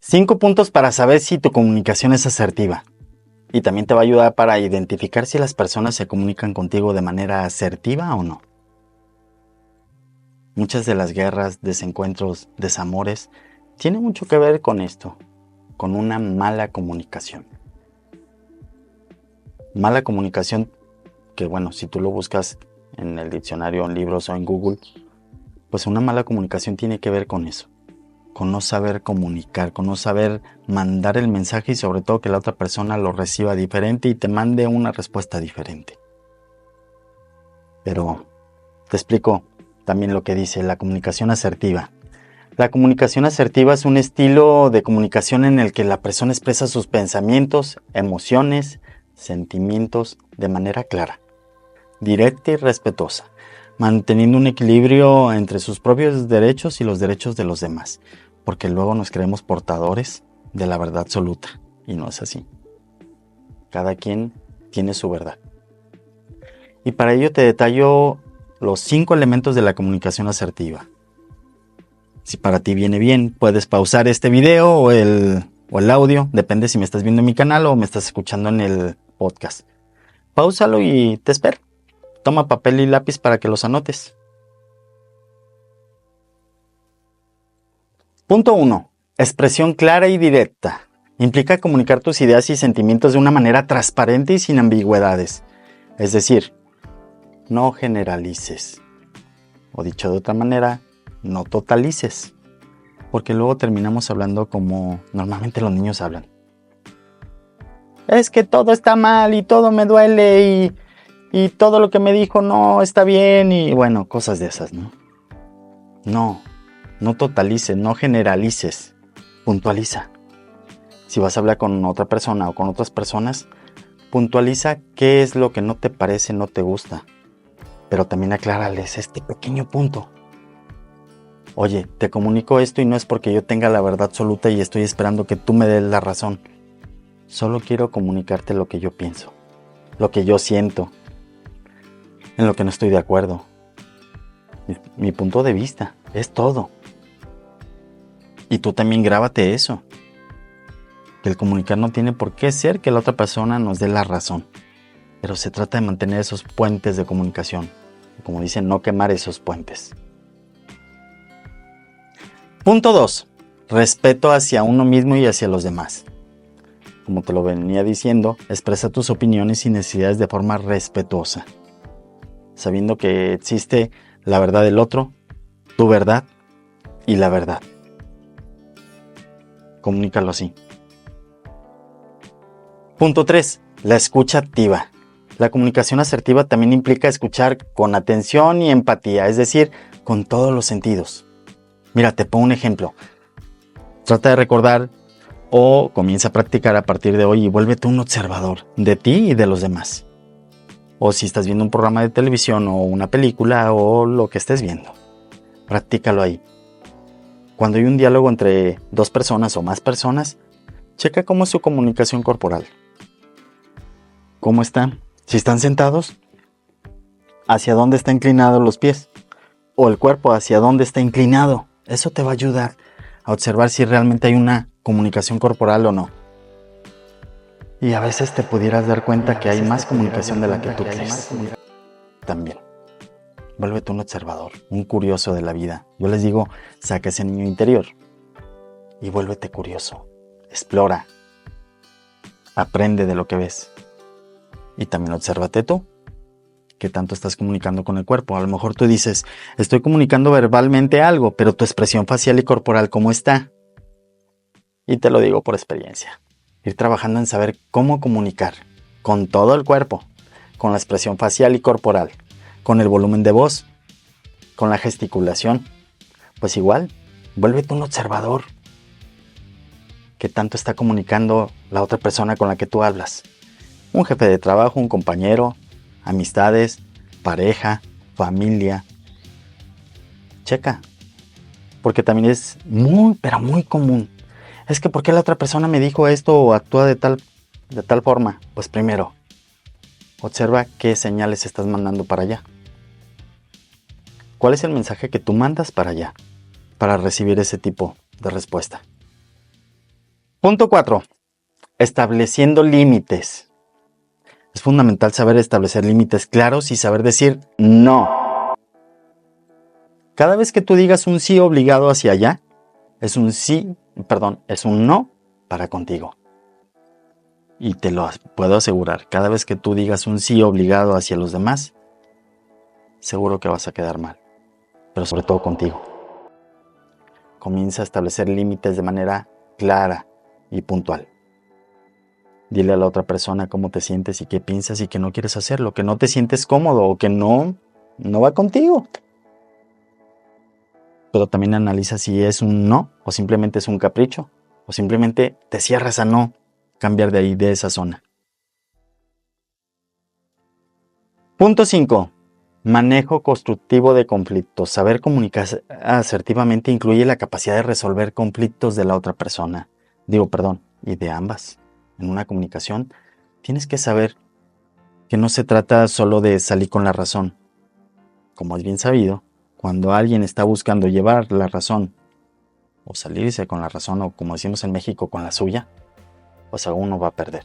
5 puntos para saber si tu comunicación es asertiva. Y también te va a ayudar para identificar si las personas se comunican contigo de manera asertiva o no. Muchas de las guerras, desencuentros, desamores, tienen mucho que ver con esto, con una mala comunicación. Mala comunicación que, bueno, si tú lo buscas en el diccionario, en libros o en Google, pues una mala comunicación tiene que ver con eso. Con no saber comunicar, con no saber mandar el mensaje y sobre todo que la otra persona lo reciba diferente y te mande una respuesta diferente. Pero te explico también lo que dice la comunicación asertiva. La comunicación asertiva es un estilo de comunicación en el que la persona expresa sus pensamientos, emociones, sentimientos de manera clara, directa y respetuosa, manteniendo un equilibrio entre sus propios derechos y los derechos de los demás, porque luego nos creemos portadores de la verdad absoluta, y no es así. Cada quien tiene su verdad. Y para ello te detallo los 5 elementos de la comunicación asertiva. Si para ti viene bien, puedes pausar este video o el audio, depende si me estás viendo en mi canal o me estás escuchando en el podcast. Páusalo y te espero. Toma papel y lápiz para que los anotes. Punto 1. Expresión clara y directa. Implica comunicar tus ideas y sentimientos de una manera transparente y sin ambigüedades. Es decir, no generalices. O dicho de otra manera, no totalices. Porque luego terminamos hablando como normalmente los niños hablan. Es que todo está mal y todo me duele y todo lo que me dijo no está bien y bueno, cosas de esas, ¿no? No totalices, no generalices, puntualiza. Si vas a hablar con otra persona o con otras personas, puntualiza qué es lo que no te parece, no te gusta. Pero también aclárales este pequeño punto. Oye, te comunico esto y no es porque yo tenga la verdad absoluta y estoy esperando que tú me des la razón. Solo quiero comunicarte lo que yo pienso, lo que yo siento, en lo que no estoy de acuerdo. Mi punto de vista, es todo. Y tú también grábate eso. Que el comunicar no tiene por qué ser que la otra persona nos dé la razón. Pero se trata de mantener esos puentes de comunicación. Como dicen, no quemar esos puentes. Punto 2. Respeto hacia uno mismo y hacia los demás. Como te lo venía diciendo, expresa tus opiniones y necesidades de forma respetuosa, sabiendo que existe la verdad del otro, tu verdad y la verdad. Comunícalo así. Punto 3. La escucha activa. La comunicación asertiva también implica escuchar con atención y empatía, es decir, con todos los sentidos. Mira, te pongo un ejemplo. Trata de recordar o comienza a practicar a partir de hoy y vuélvete un observador de ti y de los demás. O si estás viendo un programa de televisión o una película o lo que estés viendo, practícalo ahí. Cuando hay un diálogo entre 2 personas o más personas, checa cómo es su comunicación corporal. ¿Cómo están? Si están sentados, ¿hacia dónde están inclinados los pies? O el cuerpo, ¿hacia dónde está inclinado? Eso te va a ayudar a observar si realmente hay una comunicación corporal o no. Y a veces te pudieras dar cuenta que hay más comunicación de la que tú crees. También. Vuélvete un observador, un curioso de la vida. Yo les digo, saca ese niño interior y vuélvete curioso. Explora. Aprende de lo que ves. Y también obsérvate tú. ¿Qué tanto estás comunicando con el cuerpo? A lo mejor tú dices, estoy comunicando verbalmente algo, pero tu expresión facial y corporal, ¿cómo está? Y te lo digo por experiencia. Ir trabajando en saber cómo comunicar con todo el cuerpo, con la expresión facial y corporal, con el volumen de voz, con la gesticulación. Pues igual, vuélvete un observador. ¿Qué tanto está comunicando la otra persona con la que tú hablas? Un jefe de trabajo, un compañero, amistades, pareja, familia. Checa, porque también es muy, pero muy común. Es que ¿por qué la otra persona me dijo esto o actúa de tal forma? Pues primero, observa qué señales estás mandando para allá. ¿Cuál es el mensaje que tú mandas para allá para recibir ese tipo de respuesta? Punto 4. Estableciendo límites. Es fundamental saber establecer límites claros y saber decir no. Cada vez que tú digas un sí obligado hacia allá, es un no para contigo. Y te lo puedo asegurar, cada vez que tú digas un sí obligado hacia los demás, seguro que vas a quedar mal, pero sobre todo contigo. Comienza a establecer límites de manera clara y puntual. Dile a la otra persona cómo te sientes y qué piensas y que no quieres hacerlo, que no te sientes cómodo o que no va contigo. Pero también analiza si es un no o simplemente es un capricho o simplemente te cierras a no cambiar de ahí, de esa zona. Punto 5. Manejo constructivo de conflictos. Saber comunicar asertivamente incluye la capacidad de resolver conflictos de la otra persona. Y de ambas. En una comunicación tienes que saber que no se trata solo de salir con la razón. Como es bien sabido, cuando alguien está buscando llevar la razón o salirse con la razón, o como decimos en México, con la suya, pues uno va a perder.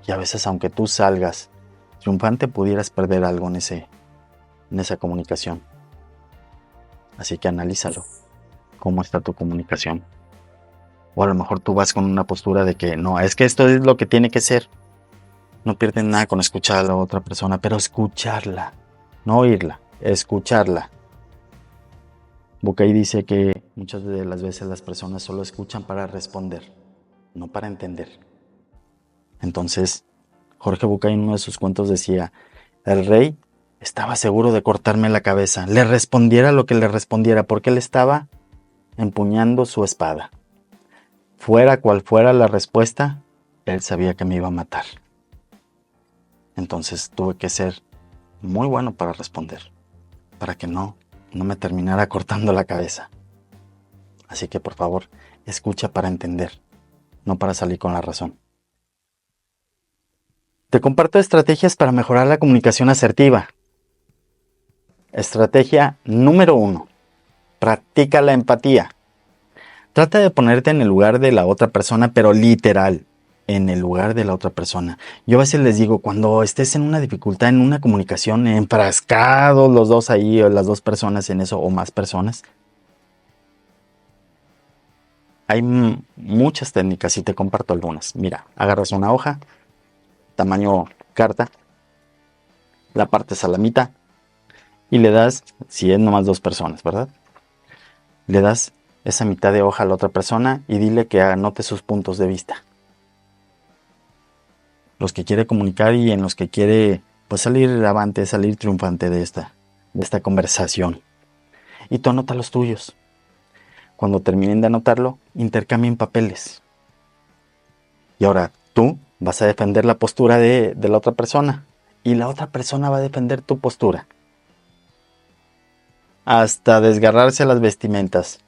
Y a veces, aunque tú salgas triunfante, pudieras perder algo en esa comunicación. Así que analízalo. ¿Cómo está tu comunicación? O a lo mejor tú vas con una postura de que no, es que esto es lo que tiene que ser. No pierden nada con escuchar a la otra persona, pero escucharla, no oírla, escucharla. Bucay dice que muchas de las veces las personas solo escuchan para responder, no para entender. Entonces, Jorge Bucay en uno de sus cuentos decía, el rey estaba seguro de cortarme la cabeza, le respondiera lo que le respondiera, porque él estaba empuñando su espada. Fuera cual fuera la respuesta, él sabía que me iba a matar. Entonces tuve que ser muy bueno para responder, para que no me terminara cortando la cabeza. Así que por favor, escucha para entender, no para salir con la razón. Te comparto estrategias para mejorar la comunicación asertiva. Estrategia número 1. Practica la empatía. Trata de ponerte en el lugar de la otra persona, pero literal, en el lugar de la otra persona. Yo a veces les digo, cuando estés en una dificultad, en una comunicación, enfrascados los dos ahí, o las dos personas en eso, o más personas, hay muchas técnicas y te comparto algunas. Mira, agarras una hoja, tamaño carta, la partes a la mitad y le das, si es nomás dos personas, ¿verdad? Le das esa mitad de hoja a la otra persona y dile que anote sus puntos de vista. Los que quiere comunicar y en los que quiere pues salir avante, salir triunfante de esta conversación. Y tú anota los tuyos. Cuando terminen de anotarlo, intercambien papeles. Y ahora tú vas a defender la postura de la otra persona. Y la otra persona va a defender tu postura. Hasta desgarrarse las vestimentas.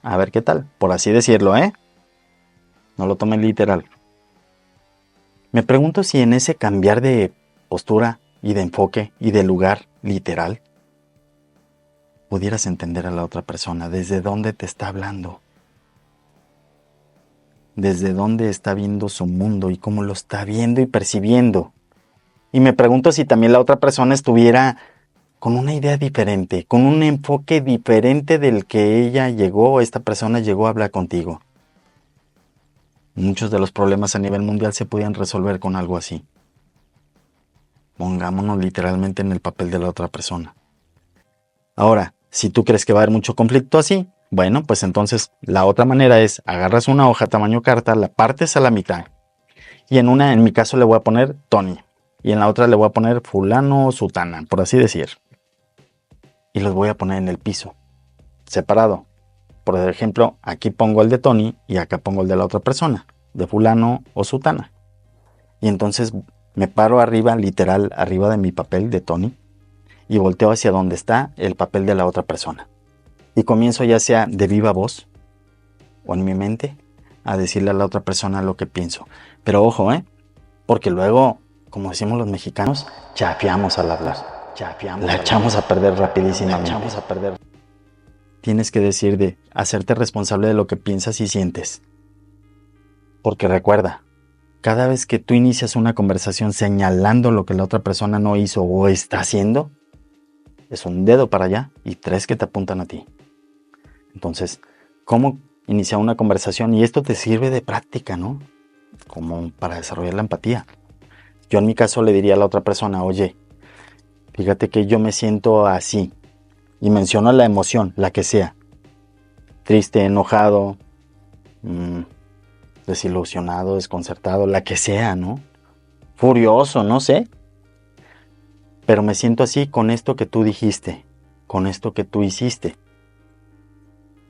A ver qué tal, por así decirlo, ¿eh? No lo tomen literal. Me pregunto si en ese cambiar de postura y de enfoque y de lugar literal, pudieras entender a la otra persona desde dónde te está hablando, desde dónde está viendo su mundo y cómo lo está viendo y percibiendo. Y me pregunto si también la otra persona estuviera con una idea diferente, con un enfoque diferente del que esta persona llegó a hablar contigo. Muchos de los problemas a nivel mundial se podían resolver con algo así. Pongámonos literalmente en el papel de la otra persona. Ahora, si tú crees que va a haber mucho conflicto así, bueno, pues entonces la otra manera es agarras una hoja tamaño carta, la partes a la mitad. Y en mi caso le voy a poner Tony. Y en la otra le voy a poner fulano o sutana, por así decir. Y los voy a poner en el piso, separado. Por ejemplo, aquí pongo el de Tony y acá pongo el de la otra persona, de fulano o sutana. Y entonces me paro arriba, literal, arriba de mi papel de Tony y volteo hacia donde está el papel de la otra persona. Y comienzo ya sea de viva voz o en mi mente a decirle a la otra persona lo que pienso. Pero ojo, porque luego, como decimos los mexicanos, chafiamos al hablar. La echamos a perder rapidísimamente. Tienes que hacerte responsable de lo que piensas y sientes. Porque recuerda, cada vez que tú inicias una conversación señalando lo que la otra persona no hizo o está haciendo, es un dedo para allá y 3 que te apuntan a ti. Entonces, ¿cómo iniciar una conversación? Y esto te sirve de práctica, ¿no? Como para desarrollar la empatía. Yo en mi caso le diría a la otra persona, oye, fíjate que yo me siento así. Y menciono la emoción, la que sea. Triste, enojado, desilusionado, desconcertado, la que sea, ¿no? Furioso, no sé. Pero me siento así con esto que tú dijiste, con esto que tú hiciste.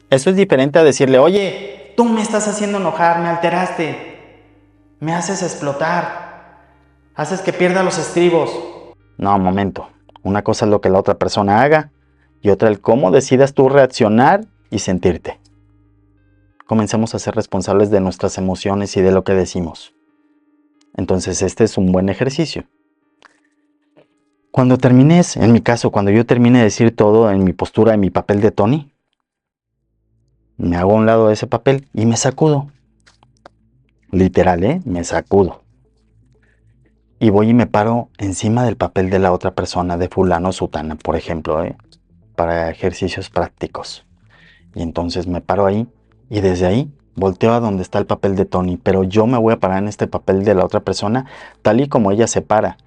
Eso es diferente a decirle, oye, tú me estás haciendo enojar, me alteraste, me haces explotar, haces que pierda los estribos. No, momento. Una cosa es lo que la otra persona haga y otra el cómo decidas tú reaccionar y sentirte. Comencemos a ser responsables de nuestras emociones y de lo que decimos. Entonces este es un buen ejercicio. Cuando termines, en mi caso, cuando yo termine de decir todo en mi postura, en mi papel de Tony, me hago a un lado de ese papel y me sacudo. Literal, me sacudo. Y voy y me paro encima del papel de la otra persona, de fulano o sutana, por ejemplo, para ejercicios prácticos. Y entonces me paro ahí y desde ahí volteo a donde está el papel de Tony, pero yo me voy a parar en este papel de la otra persona, tal y como ella se para.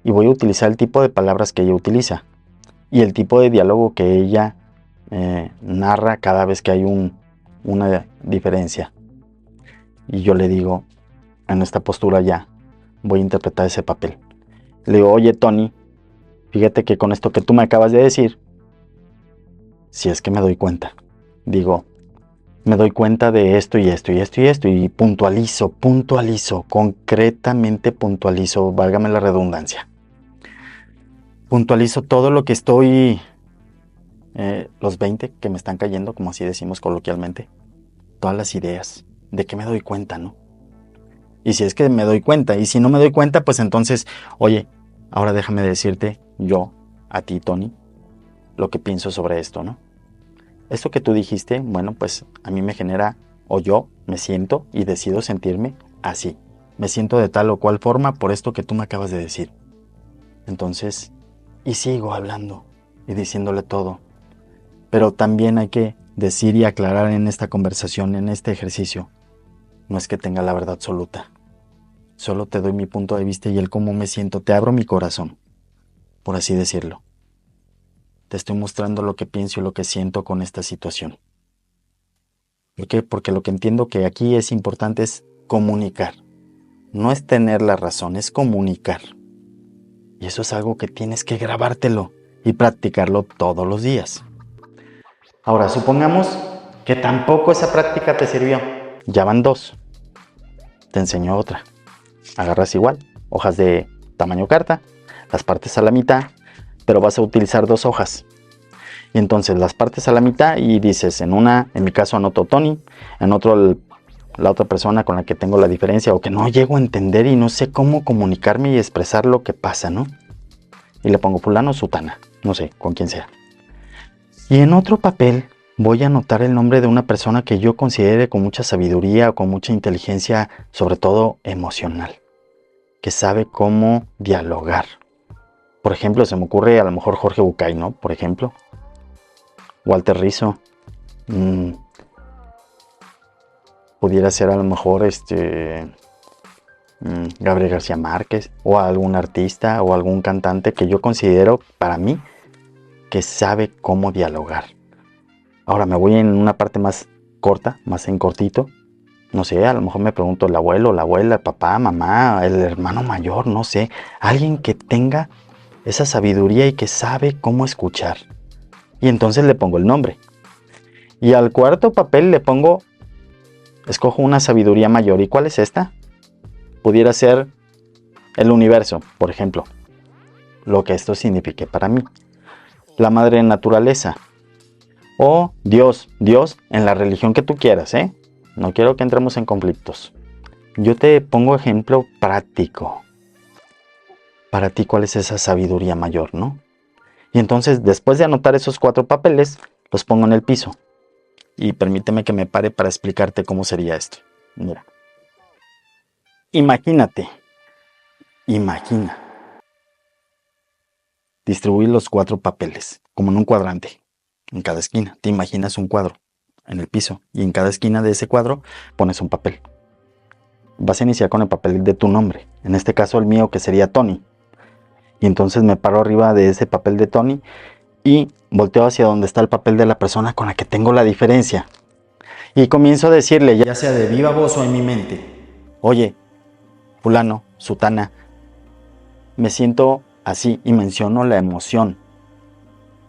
Y voy a utilizar el tipo de palabras que ella utiliza y el tipo de diálogo que ella narra cada vez que hay una diferencia. Y yo le digo, en esta postura ya, voy a interpretar ese papel. Le digo, oye Tony, fíjate que con esto que tú me acabas de decir, si es que me doy cuenta, digo, me doy cuenta de esto y esto y esto y esto y puntualizo, concretamente puntualizo, válgame la redundancia. Puntualizo todo lo que estoy, los 20 que me están cayendo, como así decimos coloquialmente, todas las ideas, de que me doy cuenta, ¿no? Y si es que me doy cuenta, y si no me doy cuenta, pues entonces, oye, ahora déjame decirte yo, a ti, Tony, lo que pienso sobre esto, ¿no? Esto que tú dijiste, bueno, pues a mí me genera, o yo me siento y decido sentirme así. Me siento de tal o cual forma por esto que tú me acabas de decir. Entonces, y sigo hablando y diciéndole todo. Pero también hay que decir y aclarar en esta conversación, en este ejercicio, no es que tenga la verdad absoluta. Solo te doy mi punto de vista y el cómo me siento. Te abro mi corazón, por así decirlo. Te estoy mostrando lo que pienso y lo que siento con esta situación. ¿Por qué? Porque lo que entiendo que aquí es importante es comunicar. No es tener la razón, es comunicar. Y eso es algo que tienes que grabártelo y practicarlo todos los días. Ahora, supongamos que tampoco esa práctica te sirvió. Ya van 2. Te enseño otra. Agarras igual, hojas de tamaño carta, las partes a la mitad, pero vas a utilizar 2 hojas. Y entonces las partes a la mitad y dices, en una, en mi caso anoto Tony, en otro la otra persona con la que tengo la diferencia o que no llego a entender y no sé cómo comunicarme y expresar lo que pasa, ¿no? Y le pongo fulano o sutana, no sé, con quién sea. Y en otro papel voy a anotar el nombre de una persona que yo considere con mucha sabiduría o con mucha inteligencia, sobre todo emocional, que sabe cómo dialogar. Por ejemplo, se me ocurre a lo mejor Jorge Bucay, ¿no? Por ejemplo. Walter Rizzo. Pudiera ser a lo mejor Gabriel García Márquez o algún artista o algún cantante que yo considero para mí que sabe cómo dialogar. Ahora me voy en una parte más corta, más en cortito. No sé, a lo mejor me pregunto el abuelo, la abuela, el papá, mamá, el hermano mayor, no sé. Alguien que tenga esa sabiduría y que sabe cómo escuchar. Y entonces le pongo el nombre. Y al cuarto papel le pongo, escojo una sabiduría mayor. ¿Y cuál es esta? Pudiera ser el universo, por ejemplo. Lo que esto signifique para mí. La madre naturaleza. O Dios en la religión que tú quieras, ¿eh? No quiero que entremos en conflictos. Yo te pongo ejemplo práctico. Para ti, ¿cuál es esa sabiduría mayor, no? Y entonces, después de anotar esos 4 papeles, los pongo en el piso. Y permíteme que me pare para explicarte cómo sería esto. Mira. Imagínate, imagina, distribuir los 4 papeles, como en un cuadrante, en cada esquina. Te imaginas un cuadro en el piso y en cada esquina de ese cuadro pones un papel. Vas a iniciar con el papel de tu nombre, en este caso el mío, que sería Tony. Y entonces me paro arriba de ese papel de Tony y volteo hacia donde está el papel de la persona con la que tengo la diferencia. Y comienzo a decirle, ya sea de viva voz o en mi mente: oye, fulano, sutana, me siento así, y menciono la emoción.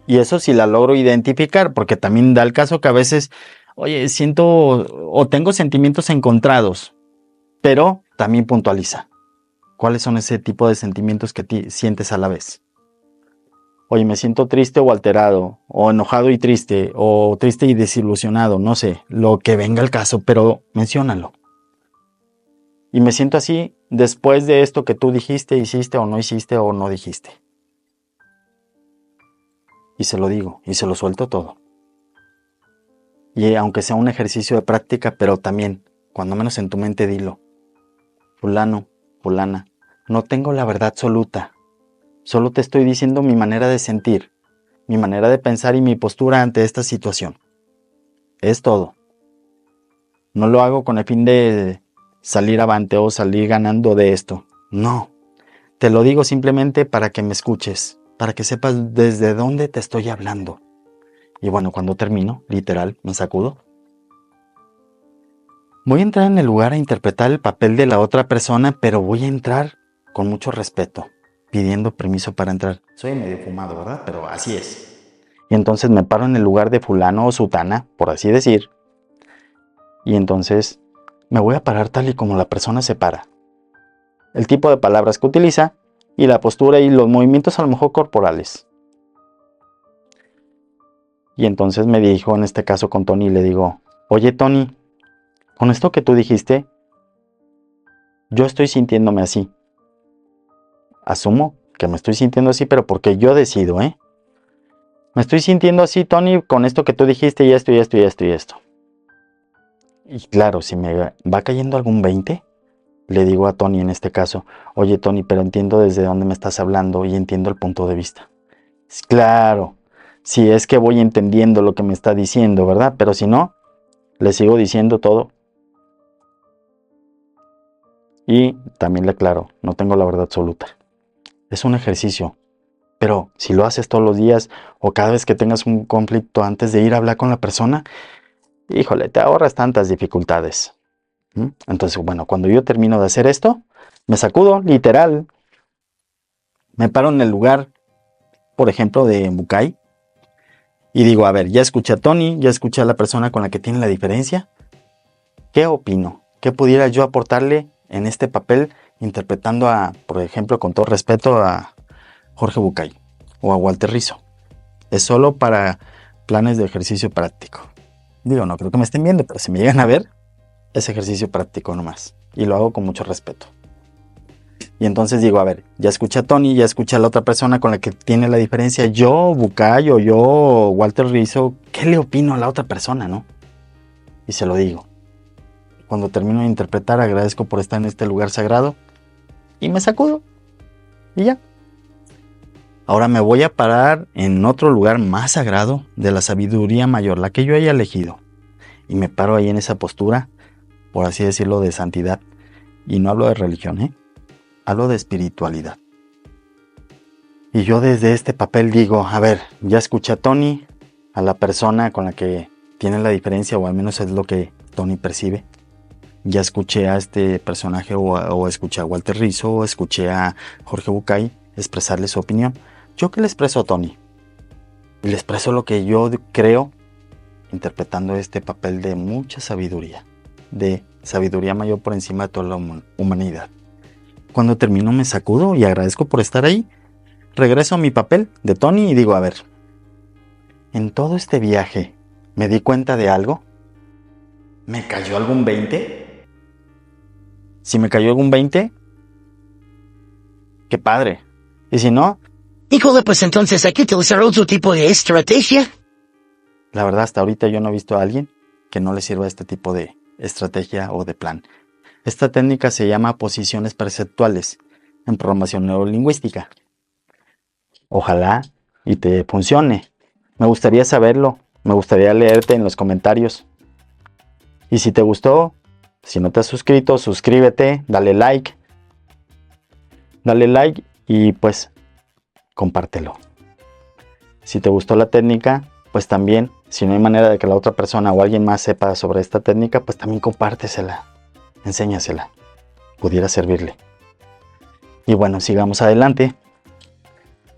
Y eso sí la logro identificar, porque también da el caso que a veces, oye, siento o tengo sentimientos encontrados, pero también puntualiza. ¿Cuáles son ese tipo de sentimientos que sientes a la vez? Oye, me siento triste o alterado, o enojado y triste, o triste y desilusionado, no sé, lo que venga el caso, pero menciónalo. Y me siento así después de esto que tú dijiste, hiciste o no dijiste. Y se lo digo, y se lo suelto todo. Y aunque sea un ejercicio de práctica, pero también, cuando menos en tu mente, dilo: fulano, fulana, no tengo la verdad absoluta. Solo te estoy diciendo mi manera de sentir, mi manera de pensar y mi postura ante esta situación. Es todo. No lo hago con el fin de salir avante o salir ganando de esto. No. Te lo digo simplemente para que me escuches, para que sepas desde dónde te estoy hablando. Y bueno, cuando termino, literal, me sacudo. Voy a entrar en el lugar a interpretar el papel de la otra persona, pero voy a entrar con mucho respeto, pidiendo permiso para entrar. Soy medio fumado, ¿verdad? Pero así es. Y entonces me paro en el lugar de fulano o sutana, por así decir. Y entonces me voy a parar tal y como la persona se para. El tipo de palabras que utiliza y la postura y los movimientos a lo mejor corporales. Y entonces me dirijo en este caso con Tony y le digo: oye, Tony, con esto que tú dijiste, yo estoy sintiéndome así. Asumo que me estoy sintiendo así, pero porque yo decido, ¿eh? Me estoy sintiendo así, Tony, con esto que tú dijiste y esto y esto y esto y esto. Y claro, si me va cayendo algún 20, le digo a Tony en este caso: oye, Tony, pero entiendo desde dónde me estás hablando y entiendo el punto de vista. Claro, si es que voy entendiendo lo que me está diciendo, ¿verdad? Pero si no, le sigo diciendo todo. Y también le aclaro, no tengo la verdad absoluta. Es un ejercicio, pero si lo haces todos los días o cada vez que tengas un conflicto antes de ir a hablar con la persona, híjole, te ahorras tantas dificultades. Entonces, bueno, cuando yo termino de hacer esto, me sacudo, literal. Me paro en el lugar, por ejemplo, de Bucay, y digo: a ver, ya escuché a Tony, ya escuché a la persona con la que tiene la diferencia. ¿Qué opino? ¿Qué pudiera yo aportarle en este papel interpretando a, por ejemplo, con todo respeto, a Jorge Bucay o a Walter Rizzo? Es solo para planes de ejercicio práctico. Digo, no creo que me estén viendo, pero si me llegan a ver, es ejercicio práctico nomás. Y lo hago con mucho respeto. Y entonces digo: a ver, ya escuché a Tony, ya escuché a la otra persona con la que tiene la diferencia. Yo, Bucay, o yo, Walter Rizzo, ¿qué le opino a la otra persona, no? Y se lo digo. Cuando termino de interpretar, agradezco por estar en este lugar sagrado y me sacudo. Y ya. Ahora me voy a parar en otro lugar más sagrado de la sabiduría mayor, la que yo haya elegido. Y me paro ahí en esa postura, por así decirlo, de santidad. Y no hablo de religión, hablo de espiritualidad. Y yo desde este papel digo: a ver, ya escuché a Tony, a la persona con la que tiene la diferencia, o al menos es lo que Tony percibe. Ya escuché a este personaje, o escuché a Walter Rizzo, o escuché a Jorge Bucay expresarle su opinión. ¿Yo qué le expreso a Tony? Y le expreso lo que yo creo, interpretando este papel de mucha sabiduría, de sabiduría mayor por encima de toda la humanidad. Cuando termino me sacudo y agradezco por estar ahí. Regreso a mi papel de Tony y digo: a ver, en todo este viaje, ¿me di cuenta de algo? ¿Me cayó algún 20? Si me cayó algún 20, qué padre. Y si no, híjole, pues entonces hay que utilizar otro tipo de estrategia. La verdad, hasta ahorita yo no he visto a alguien que no le sirva este tipo de estrategia o de plan. Esta técnica se llama posiciones perceptuales en programación neurolingüística. Ojalá y te funcione. Me gustaría saberlo. Me gustaría leerte en los comentarios. Y si te gustó, si no te has suscrito, suscríbete, dale like. Dale like y pues compártelo. Si te gustó la técnica, pues también, si no hay manera de que la otra persona o alguien más sepa sobre esta técnica, pues también compártesela, enséñasela, pudiera servirle. Y bueno, sigamos adelante.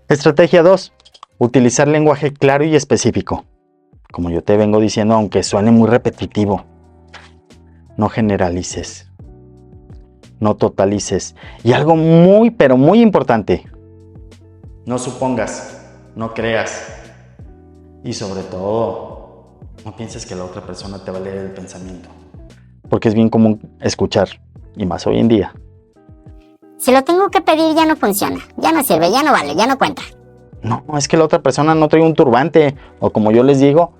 Estrategia 2. Utilizar lenguaje claro y específico. Como yo te vengo diciendo, aunque suene muy repetitivo, no generalices, no totalices. Y algo muy, pero muy importante, no supongas, no creas. Y sobre todo, no pienses que la otra persona te va a leer el pensamiento. Porque es bien común escuchar, y más hoy en día. Si lo tengo que pedir ya no funciona, ya no sirve, ya no vale, ya no cuenta. No, es que la otra persona no trae un turbante, o como yo les digo,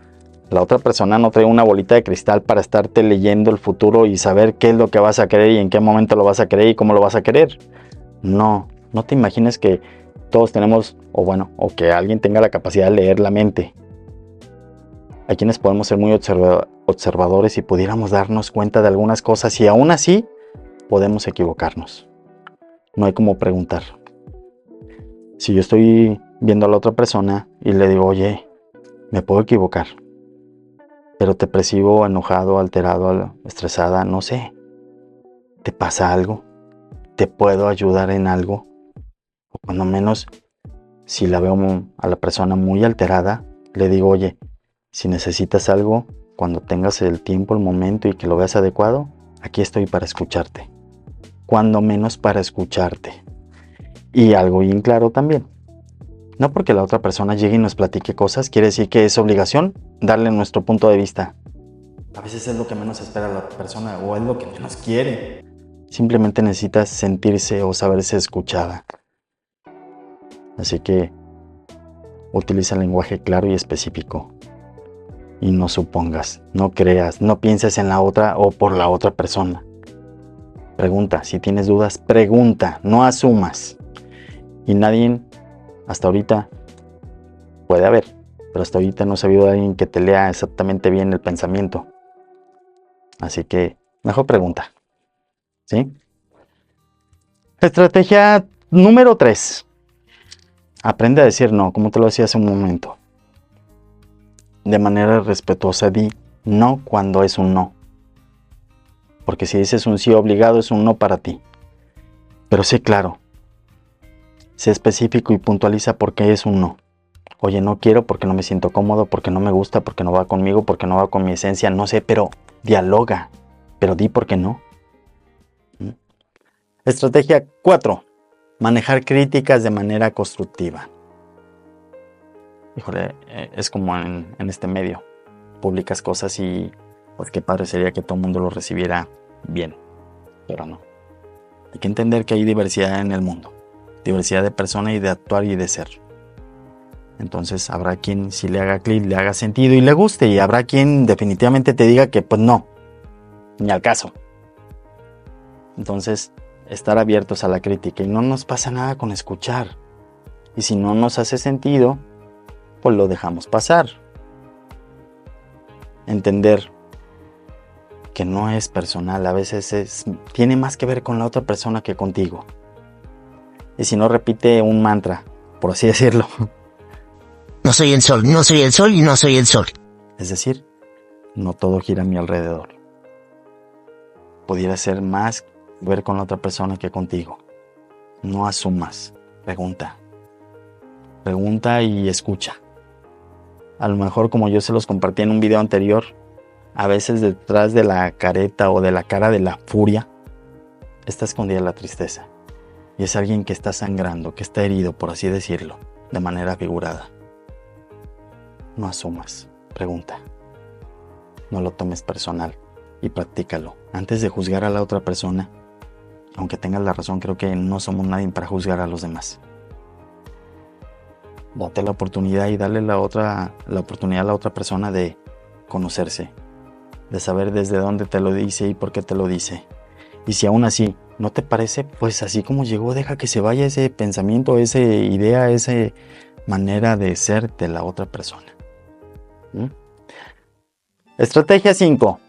la otra persona no trae una bolita de cristal para estarte leyendo el futuro y saber qué es lo que vas a querer y en qué momento lo vas a querer y cómo lo vas a querer. No te imagines que todos tenemos, o que alguien tenga la capacidad de leer la mente. Hay quienes podemos ser muy observadores y pudiéramos darnos cuenta de algunas cosas y aún así podemos equivocarnos. No hay como preguntar. Si yo estoy viendo a la otra persona y le digo, oye, me puedo equivocar, pero te percibo enojado, alterado, estresada, no sé. ¿Te pasa algo? ¿Te puedo ayudar en algo? O cuando menos, si la veo a la persona muy alterada, le digo, oye, si necesitas algo, cuando tengas el tiempo, el momento y que lo veas adecuado, aquí estoy para escucharte. Cuando menos para escucharte. Y algo bien claro también. No porque la otra persona llegue y nos platique cosas, quiere decir que es obligación darle nuestro punto de vista. A veces es lo que menos espera la persona o es lo que menos quiere. Simplemente necesitas sentirse o saberse escuchada. Así que utiliza el lenguaje claro y específico. Y no supongas, no creas, no pienses en la otra o por la otra persona. Pregunta, si tienes dudas, pregunta, no asumas. Y nadie, hasta ahorita, puede haber, pero hasta ahorita no he sabido de alguien que te lea exactamente bien el pensamiento. Así que, mejor pregunta. ¿Sí? Estrategia número 3. Aprende a decir no, como te lo decía hace un momento. De manera respetuosa, di no cuando es un no. Porque si dices un sí obligado, es un no para ti. Pero sé claro. Sé específico y puntualiza por qué es un no. Oye, no quiero porque no me siento cómodo, porque no me gusta, porque no va conmigo, porque no va con mi esencia, no sé, pero dialoga. Pero di por qué no. Estrategia 4. Manejar críticas de manera constructiva. Híjole, es como en este medio. Publicas cosas y pues qué padre sería que todo el mundo lo recibiera bien. Pero no. Hay que entender que hay diversidad en el mundo. Diversidad de persona y de actuar y de ser. Entonces habrá quien si le haga clic, le haga sentido y le guste. Y habrá quien definitivamente te diga que pues no. Ni al caso. Entonces, estar abiertos a la crítica. Y no nos pasa nada con escuchar. Y si no nos hace sentido, pues lo dejamos pasar. Entender que no es personal, a veces tiene más que ver con la otra persona que contigo. Y si no, repite un mantra, por así decirlo. No soy el sol, no soy el sol y no soy el sol. Es decir, no todo gira a mi alrededor. Pudiera ser más ver con la otra persona que contigo. No asumas, pregunta. Pregunta y escucha. A lo mejor, como yo se los compartí en un video anterior, a veces detrás de la careta o de la cara de la furia está escondida la tristeza. Y es alguien que está sangrando, que está herido, por así decirlo, de manera figurada. No asumas, pregunta. No lo tomes personal y practícalo. Antes de juzgar a la otra persona, aunque tengas la razón, creo que no somos nadie para juzgar a los demás. Date la oportunidad y dale la oportunidad a la otra persona de conocerse, de saber desde dónde te lo dice y por qué te lo dice. Y si aún así no te parece, pues así como llegó, deja que se vaya ese pensamiento, esa idea, esa manera de ser de la otra persona. ¿Mm? Estrategia 5.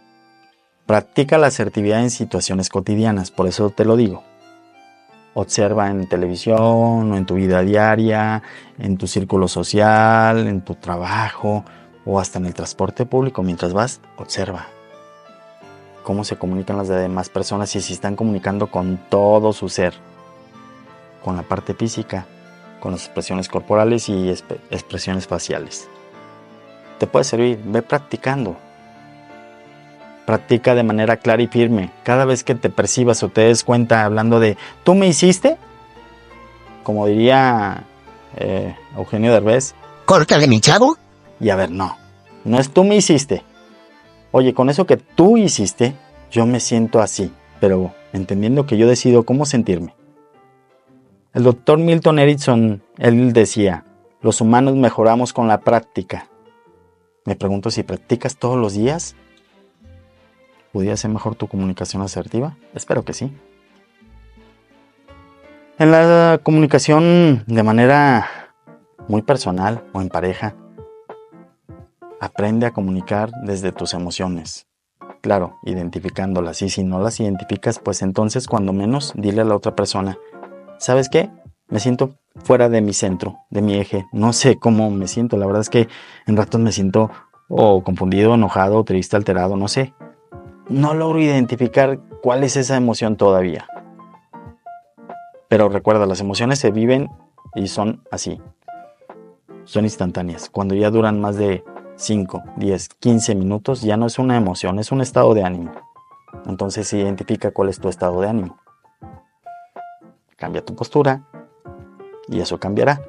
Practica la asertividad en situaciones cotidianas, por eso te lo digo. Observa en televisión o en tu vida diaria, en tu círculo social, en tu trabajo o hasta en el transporte público. Mientras vas, observa cómo se comunican las demás personas y si están comunicando con todo su ser, con la parte física, con las expresiones corporales y expresiones faciales. Te puede servir, ve practicando. Practica de manera clara y firme. Cada vez que te percibas o te des cuenta hablando de ¿tú me hiciste? Como diría Eugenio Derbez. Córtale, mi chavo. Y a ver, no es tú me hiciste. Oye, con eso que tú hiciste, yo me siento así, pero entendiendo que yo decido cómo sentirme. El doctor Milton Erickson, él decía, los humanos mejoramos con la práctica. Me pregunto si practicas todos los días. ¿Podría ser mejor tu comunicación asertiva? Espero que sí. En la comunicación de manera muy personal o en pareja, aprende a comunicar desde tus emociones. Claro, identificándolas. Y si no las identificas, pues entonces cuando menos dile a la otra persona, ¿sabes qué? Me siento fuera de mi centro, de mi eje. No sé cómo me siento. La verdad es que en ratos me siento confundido, enojado, triste, alterado, no sé. No logro identificar cuál es esa emoción todavía. Pero recuerda, las emociones se viven y son así. Son instantáneas. Cuando ya duran más de 5, 10, 15 minutos, ya no es una emoción, es un estado de ánimo. Entonces identifica cuál es tu estado de ánimo. Cambia tu postura y eso cambiará.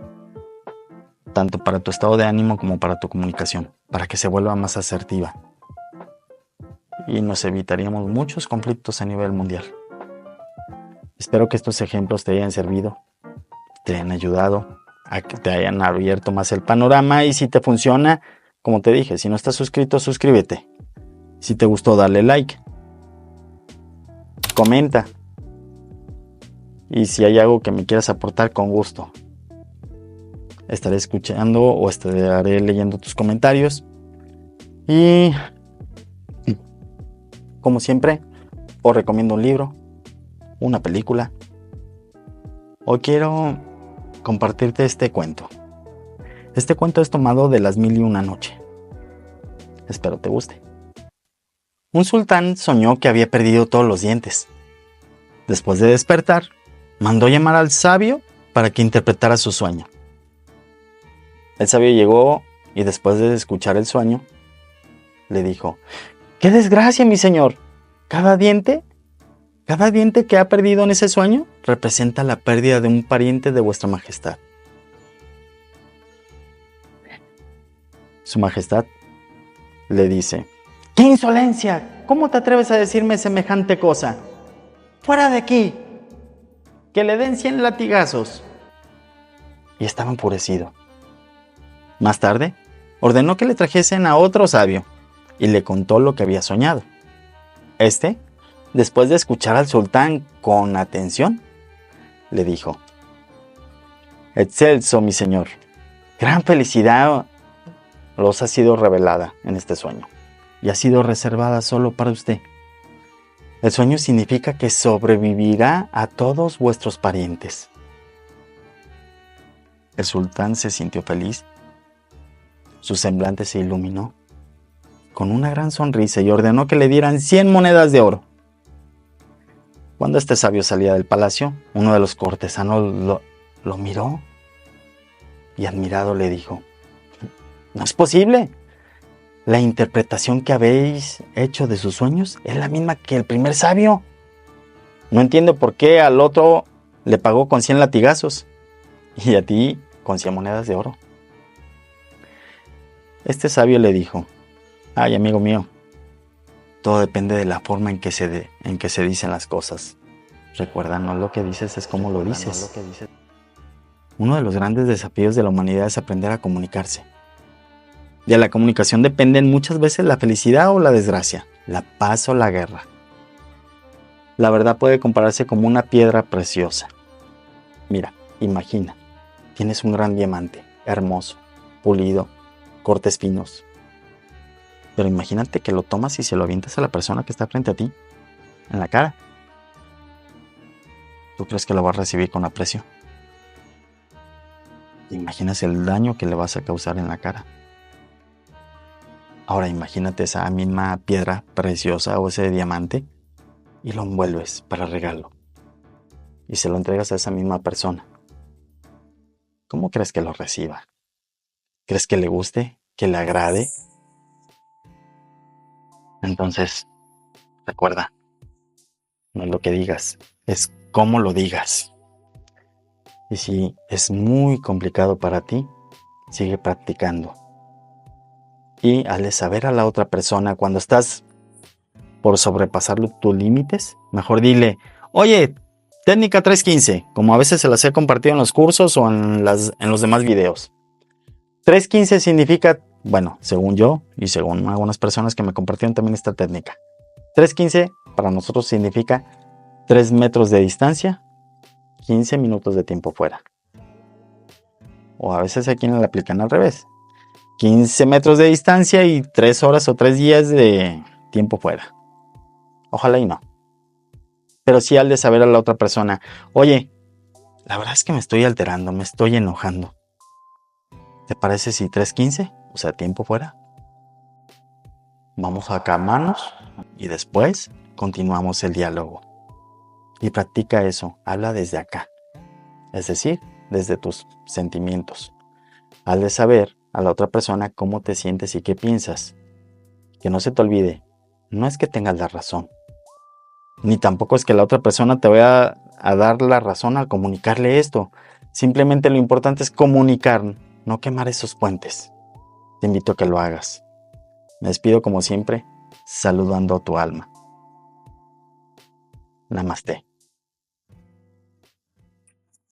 Tanto para tu estado de ánimo como para tu comunicación, para que se vuelva más asertiva. Y nos evitaríamos muchos conflictos a nivel mundial. Espero que estos ejemplos te hayan servido, te hayan ayudado a que te hayan abierto más el panorama y si te funciona, como te dije, si no estás suscrito, suscríbete. Si te gustó, dale like. Comenta. Y si hay algo que me quieras aportar, con gusto. Estaré escuchando o estaré leyendo tus comentarios. Y como siempre, os recomiendo un libro, una película, o quiero compartirte este cuento. Este cuento es tomado de Las 1001 Noche. Espero te guste. Un sultán soñó que había perdido todos los dientes. Después de despertar, mandó llamar al sabio para que interpretara su sueño. El sabio llegó y después de escuchar el sueño, le dijo: ¡qué desgracia, mi señor! Cada diente que ha perdido en ese sueño representa la pérdida de un pariente de vuestra majestad. Su majestad le dice: ¡qué insolencia! ¿Cómo te atreves a decirme semejante cosa? ¡Fuera de aquí! ¡Que le den 100 latigazos! Y estaba enfurecido. Más tarde, ordenó que le trajesen a otro sabio y le contó lo que había soñado. Este, después de escuchar al sultán con atención, le dijo: excelso, mi señor, gran felicidad os ha sido revelada en este sueño y ha sido reservada solo para usted. El sueño significa que sobrevivirá a todos vuestros parientes. El sultán se sintió feliz. Su semblante se iluminó con una gran sonrisa y ordenó que le dieran 100 monedas de oro. Cuando este sabio salía del palacio, uno de los cortesanos lo miró y admirado le dijo: no es posible. La interpretación que habéis hecho de sus sueños es la misma que el primer sabio. No entiendo por qué al otro le pagó con 100 latigazos y a ti con 100 monedas de oro. Este sabio le dijo: ay, amigo mío, todo depende de la forma en que se dicen las cosas. Recuerda, no lo que dices es cómo lo dices. Uno de los grandes desafíos de la humanidad es aprender a comunicarse. De la comunicación dependen muchas veces la felicidad o la desgracia, la paz o la guerra. La verdad puede compararse como una piedra preciosa. Mira, imagina, tienes un gran diamante, hermoso, pulido, cortes finos. Pero imagínate que lo tomas y se lo avientas a la persona que está frente a ti, en la cara. ¿Tú crees que lo va a recibir con aprecio? ¿Te imaginas el daño que le vas a causar en la cara? Ahora imagínate esa misma piedra preciosa o ese diamante y lo envuelves para regalo. Y se lo entregas a esa misma persona. ¿Cómo crees que lo reciba? ¿Crees que le guste? ¿Que le agrade? Entonces, recuerda, no es lo que digas, es cómo lo digas. Y si es muy complicado para ti, sigue practicando. Y hazle saber a la otra persona cuando estás por sobrepasar tus límites, mejor dile, oye, técnica 315, como a veces se las he compartido en los cursos o en los demás videos. 315 significa, bueno, según yo y según algunas personas que me compartieron también esta técnica. 315 para nosotros significa 3 metros de distancia, 15 minutos de tiempo fuera. O a veces hay quienes la aplican al revés. 15 metros de distancia y 3 horas o 3 días de tiempo fuera. Ojalá y no. Pero sí al de saber a la otra persona, oye, la verdad es que me estoy alterando, me estoy enojando. ¿Te parece si 3:15? O sea, tiempo fuera. Vamos a calmarnos y después continuamos el diálogo. Y practica eso, habla desde acá. Es decir, desde tus sentimientos. Al de saber a la otra persona cómo te sientes y qué piensas. Que no se te olvide, no es que tengas la razón. Ni tampoco es que la otra persona te vaya a dar la razón al comunicarle esto. Simplemente lo importante es comunicar, no quemar esos puentes. Te invito a que lo hagas. Me despido como siempre, saludando a tu alma. Namaste.